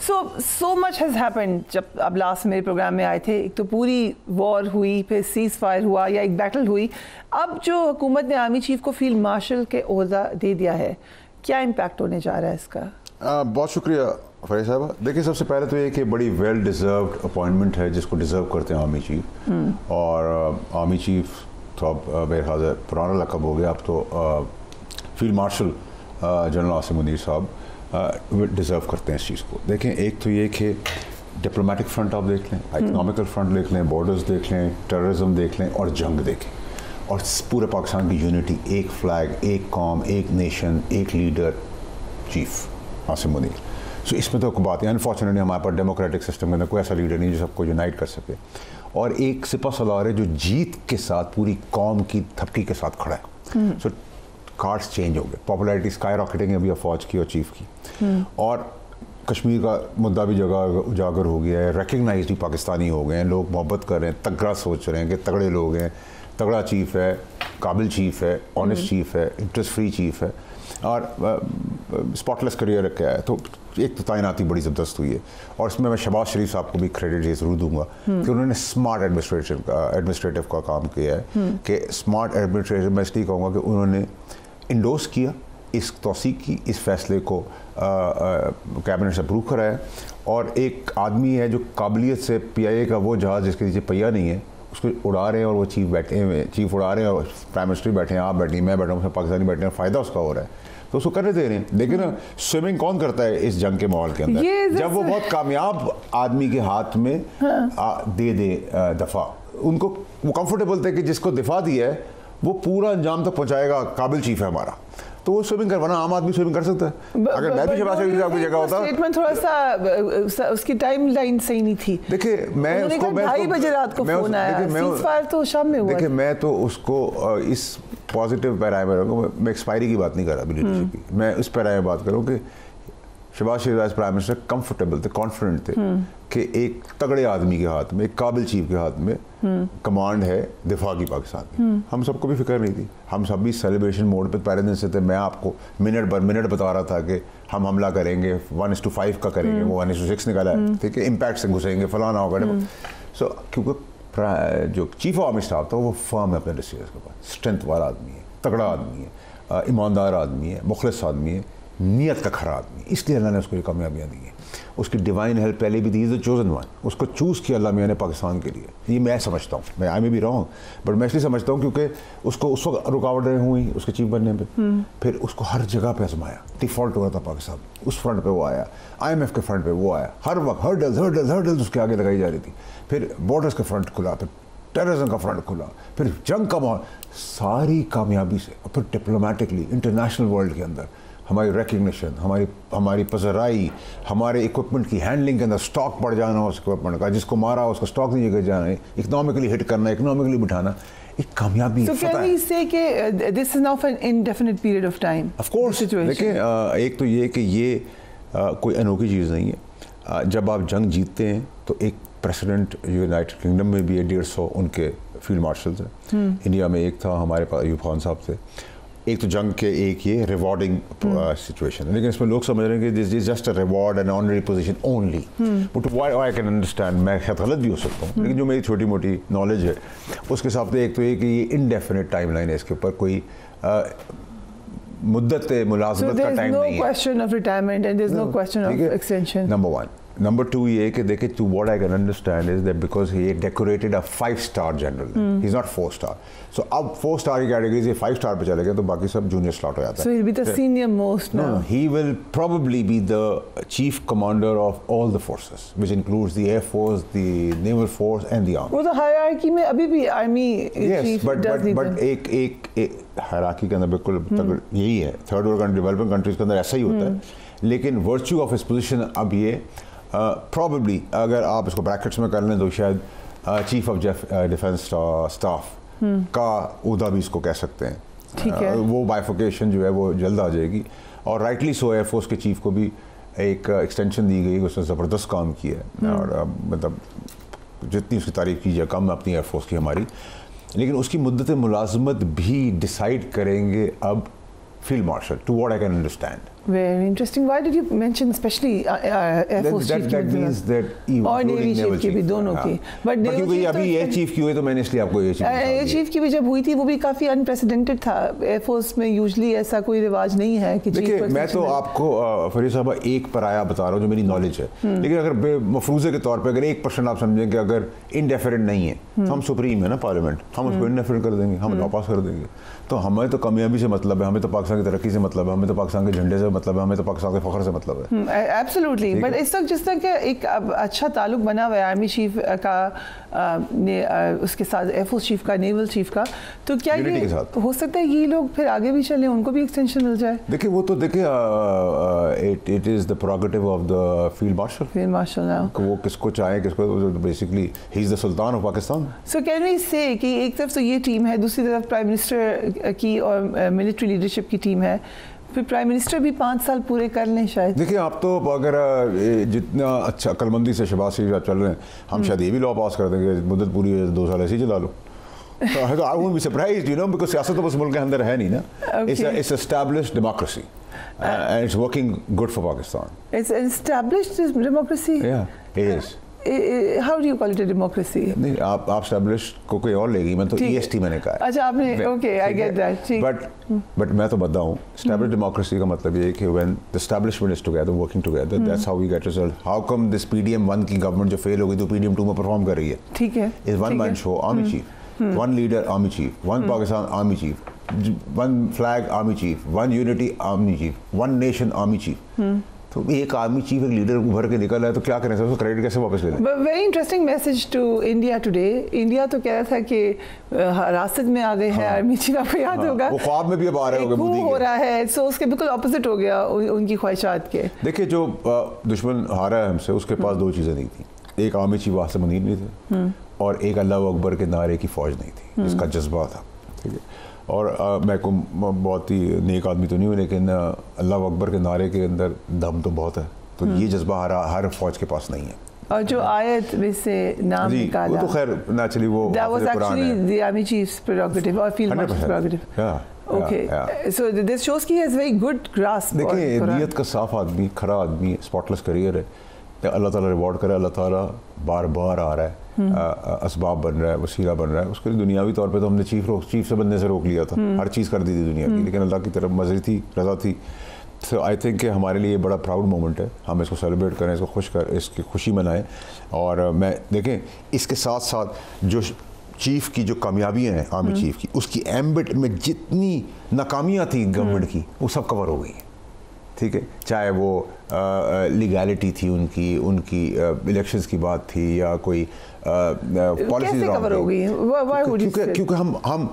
So much has happened. जब अब last मेरे प्रोग्राम में आए थे, एक तो पूरी वॉर हुई, फिर सीज़ फायर हुआ या एक बैटल हुई, अब जो हुकूमत ने आर्मी चीफ को फील्ड मार्शल के ओहदा दे दिया है, क्या इम्पैक्ट होने जा रहा है इसका? बहुत शुक्रिया फरीद साहब। देखिए, सबसे पहले तो ये कि बड़ी वेल डिज़र्व्ड अपॉइंटमेंट है जिसको डिज़र्व करते हैं आर्मी चीफ। और आर्मी चीफ तो अब मेरे ख्याल से पुराना लकब हो गया, अब तो field marshal general Asim Munir साहब डिज़र्व करते हैं इस चीज़ को। देखें, एक तो ये कि डिप्लोमेटिक फ्रंट आप देख लें, इकनॉमिकल फ्रंट देख लें, बॉर्डर्स देख लें, टेररिज्म देख लें और जंग देखें, और पूरे पाकिस्तान की यूनिटी, एक फ्लैग, एक कौम, एक नेशन, एक लीडर, चीफ आसिम मुनीर। सो इसमें तो बात है, अनफॉर्चुनेटली हमारे पास डेमोक्रेटिक सिस्टम के अंदर कोई ऐसा लीडर नहीं जो सबको यूनाइट कर सके, और एक सिपा सलार है जो जीत के साथ पूरी कौम की थपकी के साथ खड़ा है। सो कार्ड्स चेंज हो गए, पॉपुलैरिटी स्काई रॉकेटिंग है अभी फौज की और चीफ की, और कश्मीर का मुद्दा भी जगह उजागर हो गया है, रिकग्नाइज भी पाकिस्तानी हो गए हैं, लोग मोहब्बत कर रहे हैं, तगड़ा सोच रहे हैं कि तगड़े लोग हैं, तगड़ा चीफ है, काबिल चीफ है, ऑनेस्ट चीफ है, इंटरेस्ट फ्री चीफ है, और स्पॉटलेस करियर रखा है। तो एक तो तैनाती बड़ी ज़बरदस्त हुई है, और इसमें मैं शहबाज शरीफ साहब को भी क्रेडिट ये ज़रूर दूंगा कि उन्होंने स्मार्ट एडमिनिस्ट्रेटिव का काम किया है। कि स्मार्ट एडमिनिस्ट्रेटिव मैं इसलिए कहूँगा कि उन्होंने इंडोर्स किया, इस तौसीक की, इस फैसले को कैबिनेट से अप्रूव कराया, और एक आदमी है जो काबिलियत से PIA का वो जहाज़ जिसके नीचे पहिया नहीं है उसको उड़ा रहे हैं, और वो चीफ बैठे हैं, चीफ उड़ा रहे हैं, और प्राइम मिनिस्टर बैठे हैं, आप बैठी, मैं बैठा हूँ, पाकिस्तानी बैठे हैं, फ़ायदा उसका हो रहा है, तो उसको करने दे रहे हैं। लेकिन स्विमिंग कौन करता है इस जंग के माहौल के अंदर, जब वो बहुत कामयाब आदमी के हाथ में दे दफा, उनको वो कंफर्टेबल थे कि जिसको दिफा दिया है वो पूरा अंजाम तक पहुँचाएगा, काबिल चीफ है हमारा, तो वो स्विमिंग करवाना, आम आदमी स्विमिंग कर सकता है। अगर मैं भी शहबाज शरीफ साहब की जगह होता, स्टेटमेंट थोड़ा सा उसकी टाइमलाइन सही नहीं थी। देखिए, मैं उसको 2:30 बजे रात को फोन आया, सीज़फायर तो शाम में हुआ। देखिए, मैं तो उसको इस पॉजिटिव पैरामीटर को, मैं एक्सपायरी की बात नहीं कर रहा लीडरशिप की, मैं उस पैरामीटर बात करूँ कि शहबाज शरीफ एज प्राइम मिनिस्टर कंफर्टेबल थे, कॉन्फिडेंट थे कि एक तगड़े आदमी के हाथ में, एक काबिल चीफ के हाथ में कमांड है दिफा की पाकिस्तान की। हम सबको भी फिक्र नहीं थी, हम सब भी सेलिब्रेशन मोड पे पहले दिन से थे। मैं आपको मिनट बर मिनट बता रहा था कि हम हमला करेंगे, 1:5 का करेंगे, वो 1:6 निकाला है, ठीक है, इम्पैक्ट से घुसेंगे, फलाना होगा। सो क्योंकि जो चीफ ऑफ आर्मी स्टाफ था वो फर्म है अपने डिसीजन के बाद, स्ट्रेंथ वाला आदमी है, तगड़ा आदमी है, ईमानदार आदमी है, मुखलिस आदमी है, नीयत का खरा आदमी, इसलिए अल्लाह ने उसको ये कामयाबियाँ दी हैं। उसकी डिवाइन हेल्प पहले भी दी, द चोजन वन, उसको चूज़ किया अल्लाह मियाँ ने पाकिस्तान के लिए। ये मैं समझता हूँ, मैं आई में भी रहा हूँ, बट मैं इसलिए समझता हूँ क्योंकि उसको उस वक्त रुकावटें हुई उसके चीफ बनने में, फिर उसको हर जगह पे आजमाया, डिफ़ॉल्ट हो रहा था पाकिस्तान, उस फ्रंट पे वो आया, IMF के फ्रंट पे वो आया, हर वक्त हर्डल्स उसके आगे लगाई जा रही थी, फिर बॉर्डर्स का फ्रंट खुला, फिर टेररिज्म का फ्रंट खुला, फिर जंग का माहौल, सारी कामयाबी से, और फिर डिप्लोमेटिकली इंटरनेशनल वर्ल्ड के अंदर हमारी रिकग्निशन, हमारी पजराई, हमारे इक्विपमेंट की हैंडलिंग के अंदर स्टॉक बढ़ जाना, उस इक्विपमेंट का जिसको मारा उसका स्टॉक नहीं लेकर जाना, इकोनॉमिकली हिट करना, इकोनॉमिकली बिठाना, एक कामयाबी। So can we say कि this is now for an indefinite period of time? Of course, देखिए, एक तो ये कि ये कोई अनोखी चीज़ नहीं है। जब आप जंग जीतते हैं तो एक प्रेसिडेंट यूनाइटेड किंगडम में भी है, 150 उनके फील्ड मार्शल्स हैं, इंडिया में एक था, हमारे पास अयूब खान साहब थे। एक तो जंग के एक ये रिवॉर्डिंग सिचुएशन है, लेकिन इसमें लोग समझ रहे हैं कि this is just a reward and honorary position only, but why I can understand, मैं शायद गलत भी हो सकता हूँ, लेकिन जो मेरी छोटी मोटी नॉलेज है उसके हिसाब से एक तो ये कि ये इनडेफिनेट टाइमलाइन है, इसके ऊपर कोई मुद्दत मुलाजमत का टाइम नहीं है। Question of retirement and there is no question of extension. Number 1, number 2 ये कि देखिए, to what I can understand is that because he decorated a 5-star general, he is not 4-star, so अब 4-star की category से 5-star पे चले गए तो बाकी सब जूनियर स्लॉट हो जाता है। So he'll be the senior most now. No, he will probably be the chief commander of all the forces, which includes the Air Force, the Naval Force and the Army. वो तो hierarchy में अभी भी army chief does lead them. एक hierarchy के अंदर बिल्कुल यही है, थर्ड वर्ल्ड डेवलपिंग कंट्रीज के अंदर ऐसा ही होता है, लेकिन वर्च्यू ऑफ हिज पोजीशन अब ये प्रॉबेबली अगर आप इसको ब्रैकेट्स में कर लें तो शायद चीफ ऑफ डिफेंस स्टाफ का उहदा भी इसको कह सकते हैं। ठीक है, वो बाइफिकेशन जो है वो जल्द आ जाएगी, और राइटली सो एयरफोर्स के चीफ को भी एक एक्सटेंशन दी गई, उसने ज़बरदस्त काम किया है, और मतलब जितनी उसकी तारीफ की जाए कम अपनी एयरफोर्स की हमारी, लेकिन उसकी मुद्दत मुलाजमत भी डिसाइड करेंगे अब field marshal, to what I can understand. Very interesting. Why did you mention especially Air Force Chief? That means that और Navy Chief की भी दोनों की. But क्योंकि अभी Air Chief की हुई तो मैंने इसलिए आपको Air Chief की भी जब हुई थी वो भी काफ़ी अनप्रेसिडेंटेड था. Air Force में यूजली ऐसा कोई रिवाज नहीं है कि देखिए मैं तो आपको फरीद साहब एक पराया बता रहा हूँ जो मेरी नॉलेज है, लेकिन अगर मफरूज़े के तौर पर अगर 1% आप समझें कि अगर इंडेफरेंट नहीं है तो हम सुप्रीम है ना पार्लियामेंट, हम उसको इंडेफरेंट कर देंगे, हम लॉ पास कर देंगे. तो हमें तो कामयाबी से मतलब है, हमें तो पाकिस्तान की तरक्की से मतलब है, हमें तो पाकिस्तान के झंडे से मतलब है, हमें तो पाकिस्तान के फ़ख्र से मतलब है. एब्सोल्युटली. बट इस वक्त जिस तरह का एक अच्छा ताल्लुक बना हुआ है आर्मी चीफ का उसके साथ एयरफोर्स चीफ का, नेवल चीफ का, तो क्या ये हो सकता है ये लोग फिर आगे भी चले, उनको भी एक्सटेंशन मिल जाए? देखिए वो तो देखिए it is the prerogative of the field marshal now, वो किसको चाहे किसको, basically he is the sultan of Pakistan. So can we say कि एक तरफ तो ये टीम है, दूसरी तरफ प्राइम मिनिस्टर की और मिलिट्री लीडरशिप की टीम है, फिर प्राइम मिनिस्टर भी 5 साल पूरे कर लें शायद. देखिए आप तो अगर जितना अच्छा अक्लमंदी से शहबाज शरीफ आप चल रहे हैं, हम शायद ये भी लॉ पास कर देंगे, मुद्दत पूरी 2 साल ऐसे ही चला लो. तो I won't be surprised, you know, because सियासत तो बस मुल्क के अंदर है नहीं ना. It's established democracy and it's working good for Pakistan. It's an established democracy? Yeah, it is. How do you call it a democracy? नहीं आप established को कोई और लेगी, मैं तो EST मैंने कहा है. अच्छा आपने, okay, I get that. But मैं तो बता हूँ, established democracy का मतलब ये है कि when the establishment is together, working together, that's how we get result. How come this PDM-1 की गवर्नमेंट जो फेल हो गई तो PDM-2 में परफॉर्म कर रही है? ठीक है. Is one man show, army chief, one leader, army chief, one Pakistan, army chief, one flag, army chief, one unity, army chief, one nation, army chief. तो एक आर्मी चीफ एक लीडर उभर के निकल है तो क्या करें, उसको क्रेडिट कैसे वापस ले लें? Very interesting message to India today. India तो कह रहा था कि हिरासत में आ गए हैं आर्मी चीफ, आपको याद होगा, वो ख्वाब में भी अब आ रहे होंगे, मोदी हो रहा है, सो उसके बिल्कुल ऑपोजिट हो गया उनकी ख्वाहिशात के. देखिए जो दुश्मन हारा है हमसे, उसके पास 2 चीज़ें नहीं थी, एक आर्मी चीफ वास्ते मुनीर नहीं थे और एक अल्लाह अकबर के नारे की फौज नहीं थी, इसका जज्बा था. ठीक है, और मैं को बहुत ही नेक आदमी तो नहीं हूँ, लेकिन अल्लाह अकबर के नारे के अंदर दम तो बहुत है, तो ये जज्बा हर फौज के पास नहीं है. और जो आयत में से नाम निकाला वो तो खैर नेचुरली वो that was actually the army chief's prerogative or field marshal's prerogative. Okay, so this shows कि he has very good grasp. देखिए नीयत का साफ आदमी, खरा आदमी, स्पॉटलेस करियर है, अल्लाह ताला रिवॉर्ड करे, अल्लाह ताला बार बार आ रहा है, असबाब बन रहा है, वसीला बन रहा है. उसके लिए दुनियावी तौर पे तो हमने चीफ से बनने से रोक लिया था, हर चीज़ कर दी थी दुनिया की, लेकिन अल्लाह की तरफ मर्ज़ी थी, रज़ा थी. तो आई थिंक कि हमारे लिए बड़ा प्राउड मोमेंट है, हम इसको सेलिब्रेट करें, इसकी खुशी मनाएं. और मैं देखें इसके साथ साथ जो चीफ़ की जो कामयाबियाँ हैं आर्मी चीफ़ की, उसकी एम्बिट में जितनी नाकामियाँ थी गवर्नमेंट की वो सब कवर हो गई हैं. ठीक है, चाहे वो लीगैलिटी थी उनकी इलेक्शंस की बात थी या कोई पॉलिसी कवर हो गई, क्योंकि हम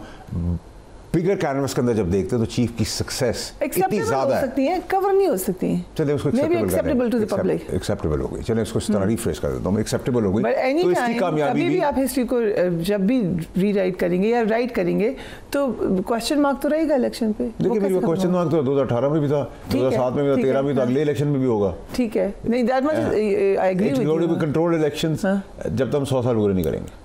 बिगर कैनवस के अंदर जब देखते हैं तो चीफ की सक्सेस इतनी ज़्यादा है, कवर नहीं हो सकती है. चलिए उसको acceptable to the public, acceptable हो गई. चलिए इसको इस तरह रिफ्रेश कर देता हूँ, एक्सेप्टेबल हो गई. तो इसकी कामयाबी भी आप हिस्ट्री को जब भी रीराइट करेंगे या राइट करेंगे तो क्वेश्चन मार्क तो रहेगा इलेक्शन पे. देखिए मेरी क्वेश्चन मार्क तो 2018 में भी था, 2007 में भी था, 13 में भी था, अगले इलेक्शन में भी होगा. ठीक है, नहीं that much I agree with you. Controlled elections जब तक हम 100 साल पूरे नहीं करेंगे,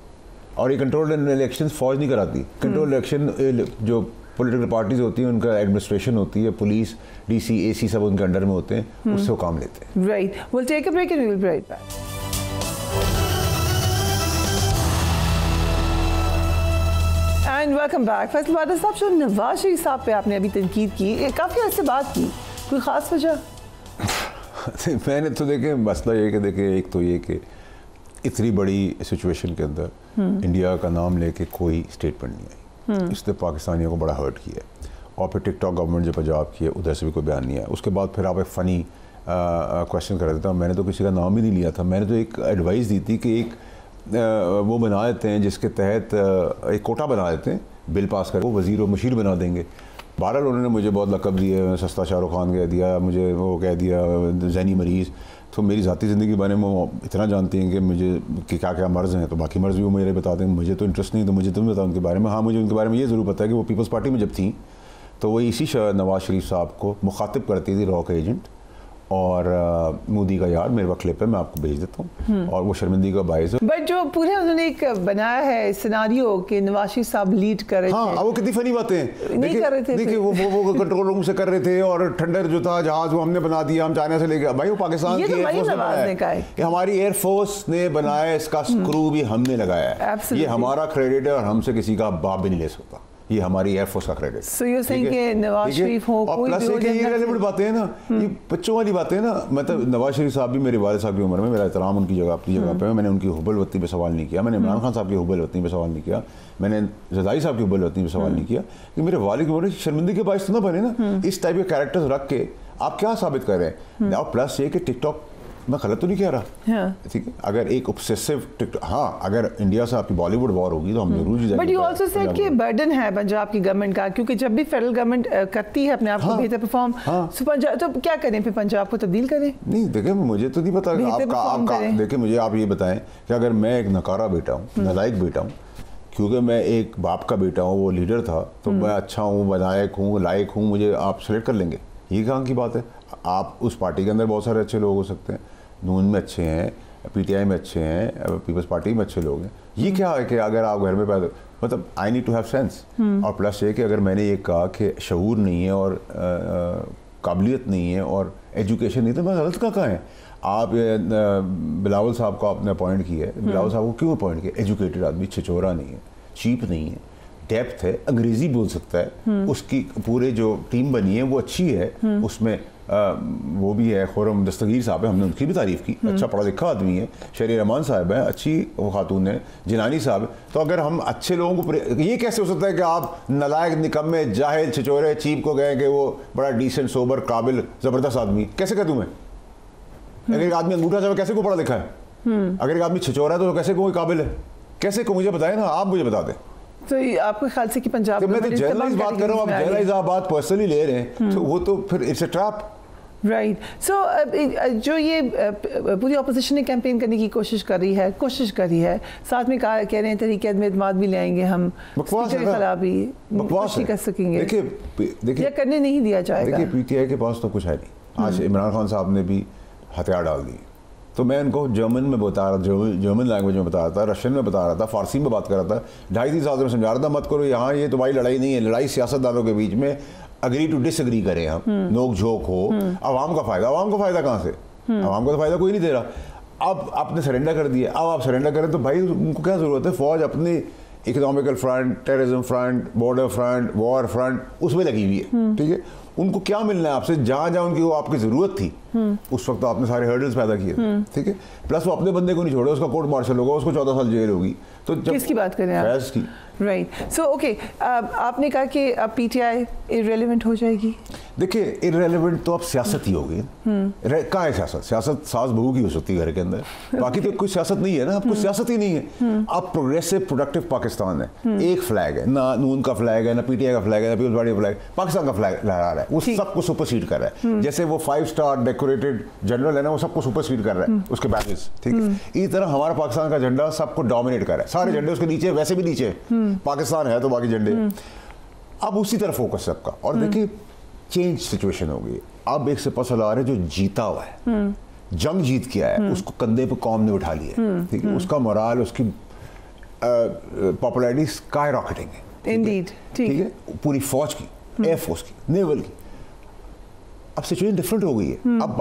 और ये कंट्रोल्ड इलेक्शंस फौज नहीं कराती. कंट्रोल्ड इलेक्शन जो पॉलिटिकल पार्टीज होती हैं उनका एडमिनिस्ट्रेशन होती है, पुलिस, डीसी, एसी सब उनके अंडर में होते हैं, उससे वो काम लेते हैं. Right, we'll take a break and we will be right back. And welcome back. Faisal Badal साहब, जो नवाज शरीफ साहब पे आपने अभी तनकीद की, काफ़ी अर्से बात की, कोई ख़ास वजह? मैंने तो देखे मसला ये कि देखे एक तो ये कि इतनी बड़ी सिचुएशन के अंदर इंडिया का नाम लेके कोई स्टेटमेंट नहीं आई, इसने पाकिस्तानियों को बड़ा हर्ट किया. और फिर टिकटॉक गवर्नमेंट जो पंजाब की है उधर से भी कोई बयान नहीं आया. उसके बाद फिर आप एक फ़नी क्वेश्चन कर देता हूँ, मैंने तो किसी का नाम ही नहीं लिया था, मैंने तो एक एडवाइस दी थी कि एक वो बना देते हैं जिसके तहत एक कोटा बना देते हैं, बिल पास कर, वो वज़ीर व मुशीर बना देंगे. बहरहाल उन्होंने मुझे बहुत लक़ब दिए, सस्ता शाहरुख खान कह दिया, मुझे वो कह दिया ज़हनी मरीज़. तो मेरी ज़ाती ज़िंदगी के बारे में वो इतना जानती हैं कि मुझे कि क्या क्या मर्ज़ हैं, तो बाकी मर्ज़ भी वो मेरे बता दें. मुझे तो इंटरेस्ट नहीं, तो मुझे तुम बताओ उनके बारे में. हाँ, मुझे उनके बारे में ये ज़रूर पता है कि वो पीपल्स पार्टी में जब थी तो वो इसी नवाज शरीफ साहब को मुखातिब करती थी रॉ का एजेंट, और मोदी का यार मेरे पास क्लिप है, मैं आपको भेज देता हूँ, और वो शर्मिंदगी का बायस है। बट जो पूरे उन्होंने एक बनाया है सिनारियो कि नवाज शरीफ साहब लीड कर रहे थे। हाँ, वो कितनी फनी बातें हैं। नहीं कर रहे थे, देखिए वो कंट्रोल रूम से कर रहे थे, और ठंडर जो था जहाज वो हमने बना दिया, हम चाइना से लेके, भाई वो पाकिस्तान की एयरफोर्स ने बनाया, हमारी एयरफोर्स ने बनाया, इसका स्क्रू भी हमने लगाया है, ये हमारा क्रेडिट है और हमसे किसी का बाप भी नहीं ले सकता, ये हमारी एयरफोर्स का क्रेडिट। सो यू सेइंग कि नवाज शरीफ हो कोई भी हो, ये रेलेवेंट बातें हैं ना, ये बच्चों वाली बातें हैं ना। मतलब नवाज शरीफ साहब भी मेरे वालिद साहब की उम्र में, मेरा एहतराम उनकी जगह अपनी जगह पे है, मैंने उनकी हुब्बुल वतनी पे सवाल नहीं किया, मैंने इमरान खान साहब की हुब्बुल वतनी पे सवाल नहीं किया, मैंने ज़रदारी साहब की हुब्बुल वतनी पे सवाल नहीं किया कि मेरे वालिद की उम्र में शर्मिंदगी के बायस तो ना बने ना। इस टाइप के कैरेक्टर्स रख के आप क्या साबित कर रहे हैं? और प्लस ये कि टिकटॉक, मैं गलत तो नहीं कह रहा, ठीक है, अगर एक ऑब्सेसिव टिकटॉक, हाँ अगर इंडिया से आपकी बॉलीवुड वॉर होगी तो हम जरूर जाएंगे। बट यू आल्सो सेड कि बर्डन है पंजाब की गवर्नमेंट का, क्योंकि जब भी फेडरल गवर्नमेंट करती है अपने आप को बेहतर परफॉर्म, तो क्या करें फिर, पंजाब को तब्दील करें? नहीं देखिए, मुझे तो नहीं पता आपका देखिए, मुझे आप ये बताएं कि अगर मैं एक नकारा बेटा हूँ, नालायक बेटा हूँ, क्योंकि मैं एक बाप का बेटा हूँ, वो लीडर था, तो मैं अच्छा हूँ, विधायक हूँ, लायक हूँ, मुझे आप सेलेक्ट कर लेंगे? ये कहाँ की बात है? आप उस पार्टी के अंदर बहुत सारे अच्छे लोग हो सकते हैं, नून में अच्छे हैं, पीटीआई में अच्छे हैं, पीपल्स पार्टी में अच्छे लोग हैं। ये क्या है कि अगर आप घर में पैदा, मतलब I need to have sense. और प्लस ये कि अगर मैंने ये कहा कि शऊर नहीं है और काबिलियत नहीं है और एजुकेशन नहीं, तो मैं गलत कहाँ है? आप बिलावल साहब को आपने अपॉइंट किया है, बिलावल साहब को क्यों अपॉइंट किया? एजुकेटेड आदमी, छिछोरा नहीं है, चीप नहीं है, डेप्थ है, अंग्रेजी बोल सकता है, उसकी पूरे जो टीम बनी है वो अच्छी है, उसमें वो भी है, खुरम दस्तगीर साहब है, हमने उनकी भी तारीफ़ की, अच्छा पढ़ा लिखा आदमी है, शहरी रहमान साहब है, अच्छी वो खातून है, जिनानी साहब है। तो अगर हम अच्छे लोगों को, ये कैसे हो सकता है कि आप नलायक, निकम्मे, जाहिल, छिचोरे, चीप को गए कि वो बड़ा डिसेंट, सोबर, काबिल, ज़बरदस्त आदमी? कैसे कह दूँ मैं? अगर एक आदमी अंगूठा साहब कैसे को पढ़ा लिखा है? अगर एक आदमी छिचोरा है तो कैसे कोई काबिल है? कैसे को मुझे बताए ना, आप मुझे बता दें। तो आपके ख्याल से कि पंजाब, मैं तो जनरलाइज बात कर रहा हूँ, आप जनरलाइज आप बात पर्सनली ले रहे हैं, तो वो तो फिर इट्स अ ट्रैप। राइट। सो जो ये पूरी अपोजिशन ने कैंपेन करने की कोशिश कर रही है, साथ में कह रहे हैं तहरीक एतमाद भी ले आएंगे हम, बकवास है, खिलाफ भी बकवास कर सकेंगे। देखिए करने नहीं दिया जाएगा। देखिए पीटीआई के पास तो कुछ है नहीं। आज इमरान खान साहब ने भी हथियार डाल दिए, तो मैं उनको जर्मन में बता रहा था, जर्मन लैंग्वेज में बता रहा था, रशियन में बता रहा था, फारसी में बात कर रहा था, 2.5-3 साल में समझा रहा था, मत करो यहाँ, ये तुम्हारी लड़ाई नहीं है, लड़ाई सियासतदानों के बीच में, अग्री टू डिसएग्री करें हम, नोक झोंक हो, आवाम का फ़ायदा कहाँ से? आवाम को तो फ़ायदा कोई नहीं दे रहा। अब आपने सरेंडर कर दिया, अब आप सरेंडर करें तो भाई उनको क्या ज़रूरत है? फ़ौज अपनी economical front, terrorism front, border front, war front, उसमें लगी हुई है, ठीक है? उनको क्या मिलना है आपसे? जहाँ जहाँ उनकी वो आपकी ज़रूरत थी उस वक्त तो आपने सारे हर्डल्स पैदा किए, ठीक है? प्लस वो अपने बंदे को नहीं छोड़े, उसका कोर्ट मार्शल होगा, उसको 14 साल जेल होगी। तो किसकी बात करें आप? फैज़ की। राइट। सो ओके, आपने कहा कि अब पीटीआई इररेलेवेंट हो जाएगी। देखिए इररेलेवेंट तो अब सियासत ही होगी। कहाँ है सियासत? सियासत सास बहू की हो सकती है घर के अंदर, बाकी तो कोई सियासत नहीं है ना। अब कुछ सियासत ही नहीं है। अब प्रोग्रेसिव प्रोडक्टिव पाकिस्तान है, एक फ्लैग है, ना नून का फ्लैग है, ना पीटीआई का फ्लैग है, ना पीपल्स पार्टी का फ्लैग, पाकिस्तान का फ्लैग लहरा रहा है, वो सबको सुपरसीड कर रहा है। जैसे वो 5 स्टार डेकोरेटेड जनरल है ना, वो सबको सुपरसीड कर रहा है, उसके बैजेस, ठीक है? इसी तरह हमारा पाकिस्तान का झंडा सबको डोमिनेट कर रहा है, सारे झंडे उसके नीचे, वैसे भी नीचे पाकिस्तान है तो बाकी झंडे। अब उसी तरफ फोकस सबका। और देखिए चेंज सिचुएशन हो गई। अब एक सिपहसालार है जो जीता हुआ है, जंग जीत के आया है, उसको कंधे पे कौम ने उठा लिया, ठीक है? उसका मोराल, उसकी पॉपुलैरिटी स्काई रॉकेटिंग है, इंडीड, ठीक है? पूरी फौज की, एयरफोर्स की, नेवल की। अब सिचुएशन डिफरेंट हो गई है। अब